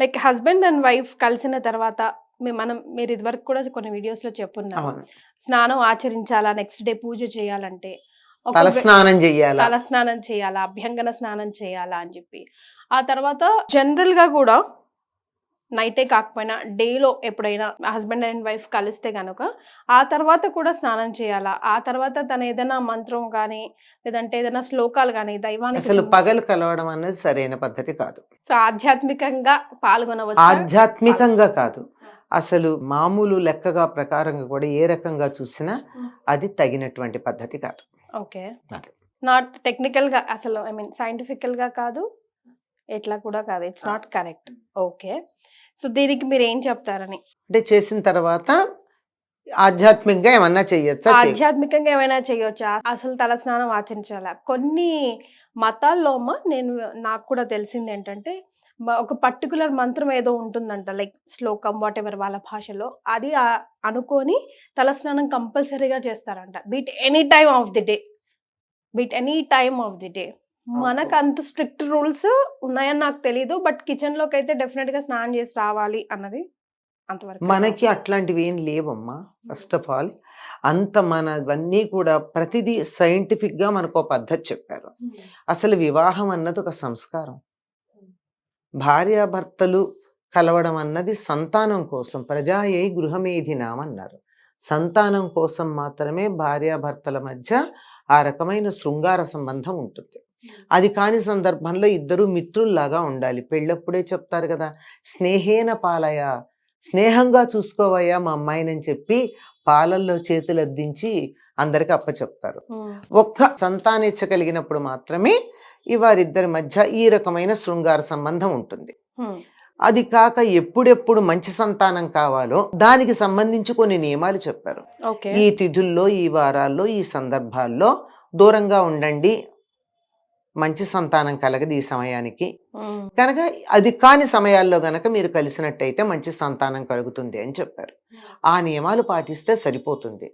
Like husband and wife కలిసిన తర్వాత మీరు ఇదివరకు కూడా కొన్ని వీడియోస్ లో చెప్పున్నారు, అవును. స్నానం ఆచరించాలా, నెక్స్ట్ డే పూజ చేయాలంటే తల స్నానం చెయ్యాలా? తల స్నానం చేయాలా, అభ్యంగన స్నానం చేయాలా అని చెప్పి. ఆ తర్వాత జనరల్ గా కూడా నైటే కాకపోయినా డేలో ఎప్పుడైనా హస్బెండ్ అండ్ వైఫ్ కలిస్తే గనుక ఆ తర్వాత కూడా స్నానం చేయాలా, ఆ తర్వాత తను ఏదైనా మంత్రం కానీ లేదంటే ఏదైనా శ్లోకాలు కానీ దైవానికి అసలు పగలు కలవడం అన్నది సరైన పద్ధతి కాదు. ఆధ్యాత్మికంగా పాల్గొనవచ్చు. ఆధ్యాత్మికంగా కాదు, అసలు మామూలు లెక్కగా ప్రకారంగా కూడా ఏ రకంగా చూసినా అది తగినటువంటి పద్ధతి కాదు. ఓకే, అది నాట్ టెక్నికల్ గా, అసలు ఐ మీన్ సైంటిఫికల్ గా కాదు, ఎట్లా కూడా కాదు, it's not correct. Okay, so దీనికి మీరు ఏం చెప్తారని? అంటే చేసిన తర్వాత ఆధ్యాత్మికంగా ఏమన్నా చెయ్యొచ్చా? ఆధ్యాత్మికంగా ఏమైనా చేయొచ్చా? అసలు తల స్నానం ఆచరించాలా? కొన్ని మతాల్లో అమ్మ నాకు కూడా తెలిసింది ఏంటంటే ఒక పర్టికులర్ మంత్రం ఏదో ఉంటుందంట, లైక్ శ్లోకం వాట్ ఎవర్ వాళ్ళ భాషలో, అది అనుకొని తల స్నానం కంపల్సరీగా చేస్తారంట. Beat any time of the day, beat any time of the day. మనకు అంత స్ట్రిక్ట్ రూల్స్ ఉన్నాయని నాకు తెలీదు, బట్ కిచెన్ లోకి అయితే డెఫినెట్ గా స్నానం చేసి రావాలి అన్నది అంతవరకు. మనకి అట్లాంటివి ఏం లేవమ్మా. ఫస్ట్ ఆఫ్ ఆల్ అంత మనవన్నీ కూడా ప్రతిదీ సైంటిఫిక్ గా మనకు పద్ధతి చెప్పారు. అసలు వివాహం అన్నది ఒక సంస్కారం. భార్యాభర్తలు కలవడం అన్నది సంతానం కోసం, ప్రజాయై గృహమేధినాం అన్నారు. సంతానం కోసం మాత్రమే భార్యాభర్తల మధ్య ఆ రకమైన శృంగార సంబంధం ఉంటుంది. అది కాని సందర్భంలో ఇద్దరు మిత్రుల్లాగా ఉండాలి. పెళ్ళప్పుడే చెప్తారు కదా, స్నేహేన పాలయ, స్నేహంగా చూసుకోవయ్యా మా అమ్మాయినని చెప్పి పాలల్లో చేతులు అద్దించి అందరికి అప్పచెప్తారు. ఒక్క సంతానేచ్ఛ కలిగినప్పుడు మాత్రమే వారిద్దరి మధ్య ఈ రకమైన శృంగార సంబంధం ఉంటుంది. అది కాక ఎప్పుడెప్పుడు మంచి సంతానం కావాలో దానికి సంబంధించి కొన్ని నియమాలు చెప్పారు. ఈ తిథుల్లో, ఈ వారాల్లో, ఈ సందర్భాల్లో దూరంగా ఉండండి, మంచి సంతానం కలగదు ఈ సమయానికి. కనుక అది కాని సమయాల్లో గనక మీరు కలిసినట్టయితే మంచి సంతానం కలుగుతుంది అని చెప్పారు. ఆ నియమాలు పాటిస్తే సరిపోతుంది.